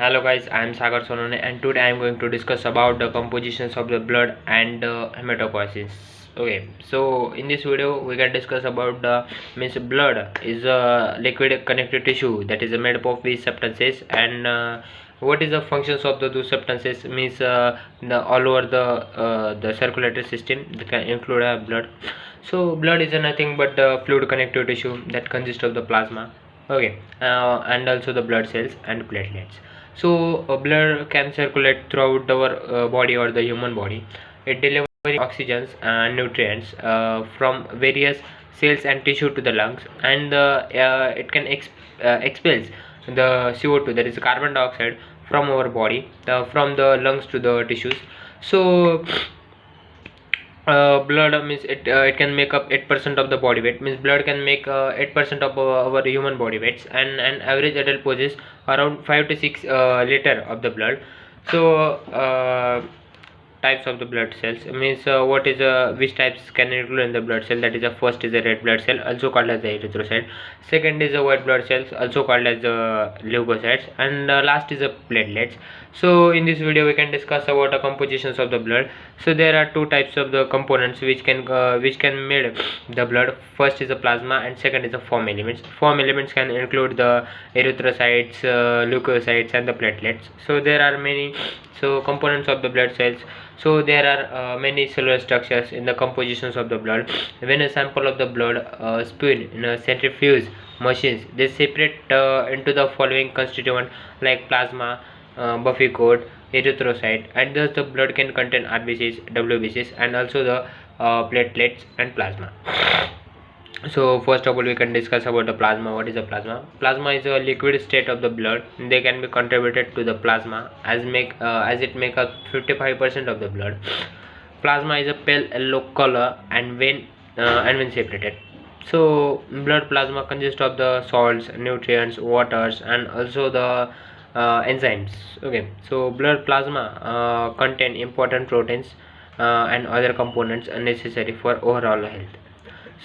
Hello guys, I am Sagar Sonone and today I am going to discuss about the compositions of the blood and hematopoiesis. Okay, so in this video we can discuss about the means blood is a liquid connective tissue that is made up of these substances, and what is the functions of the two substances means the all over the circulatory system that can include blood. So blood is nothing but the fluid connective tissue that consists of the plasma, okay, and also the blood cells and platelets. So blood can circulate throughout our body or the human body. It delivers oxygens and nutrients from various cells and tissue to the lungs, and it can expels the CO2, that is carbon dioxide, from our body, from the lungs to the tissues. So blood means it can make up 8% of the body weight, means blood can make 8% of our human body weights, and an average adult possesses around 5 to 6 liter of the blood. So types of the blood cells means what is which types can include in the blood cell, that is the first is a red blood cell, also called as the erythrocyte. Second is a white blood cells, also called as the leukocytes, and last is the platelets. So in this video we can discuss about the compositions of the blood. So there are two types of the components which can made the blood. First is the plasma and second is the form elements. Form elements can include the erythrocytes, leukocytes and the platelets. So there are many components of the blood cells. So there are many cellular structures in the compositions of the blood. When a sample of the blood spun in a centrifuge machines, they separate into the following constituent like plasma, buffy coat, erythrocyte, and thus the blood can contain RBCs, WBCs, and also the platelets and plasma. So first of all we can discuss about the plasma. What is the plasma? Plasma is a liquid state of the blood. They can be contributed to the plasma as it make up 55% of the blood. Plasma is a pale yellow color and when separated. So blood plasma consists of the salts, nutrients, waters, and also the enzymes. Okay, so blood plasma contain important proteins and other components necessary for overall health.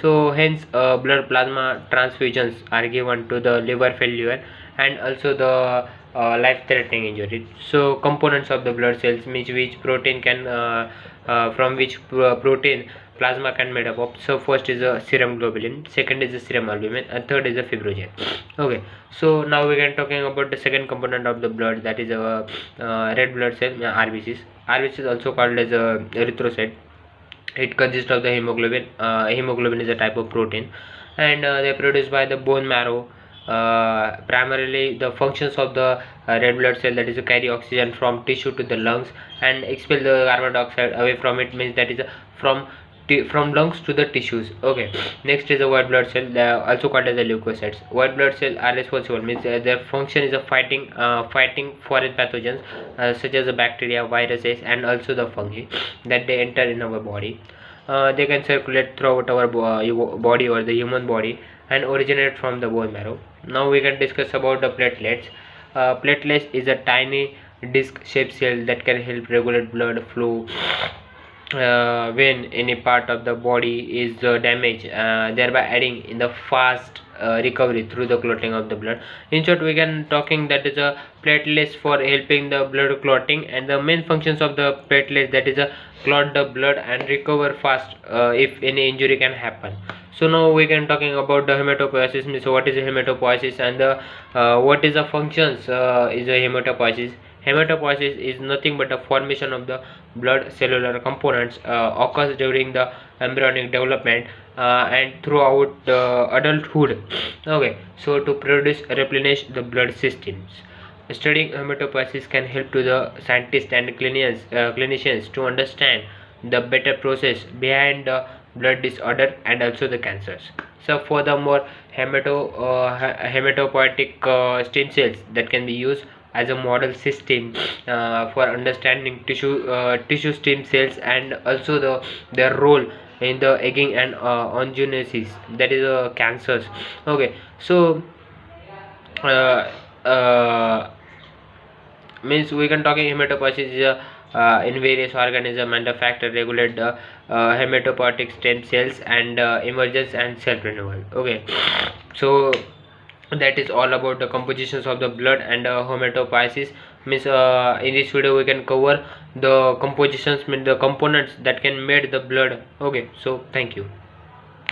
So hence blood plasma transfusions are given to the liver failure and also the life-threatening injury. So components of the blood cells means which protein can from which protein plasma can made up of. So first is a serum globulin, second is the serum albumin, and third is the fibrogen. Okay, so now we can talking about the second component of the blood, that is a red blood cell, RBCs. RBCs also called as a erythrocyte. It consists of the hemoglobin. Hemoglobin is a type of protein, and they are produced by the bone marrow. Primarily the functions of the red blood cell, that is to carry oxygen from tissue to the lungs and expel the carbon dioxide away from it, means that is from lungs to the tissues. Okay, next is a white blood cell, also called as the leukocytes. White blood cells are responsible, means their function is a fighting foreign pathogens such as the bacteria, viruses, and also the fungi that they enter in our body. They can circulate throughout our body or the human body and originate from the bone marrow. Now we can discuss about the platelets. Platelets is a tiny disc shaped cell that can help regulate blood flow when any part of the body is damaged, thereby aiding in the fast recovery through the clotting of the blood. In short, we can talking that is a platelets for helping the blood clotting, and the main functions of the platelets, that is a clot the blood and recover fast if any injury can happen. So now we can talking about the hematopoiesis, means what is a hematopoiesis, and the what is the functions is a hematopoiesis. Hematopoiesis is nothing but a formation of the blood cellular components occurs during the embryonic development and throughout adulthood. Okay, so to produce replenish the blood systems. Studying hematopoiesis can help to the scientists and clinicians to understand the better process behind the blood disorder and also the cancers. So furthermore, hematopoietic stem cells that can be used as a model system for understanding tissue stem cells and also their role in the aging and ongenesis, that is cancers. Okay, so uh, uh, means we can talk hematopoiesis is in various organism and the factor regulate the hematopoietic stem cells and emergence and self renewal. Okay, so that is all about the compositions of the blood and hematopoiesis. Means in this video we can cover the compositions, mean the components that can make the blood. Okay, so thank you.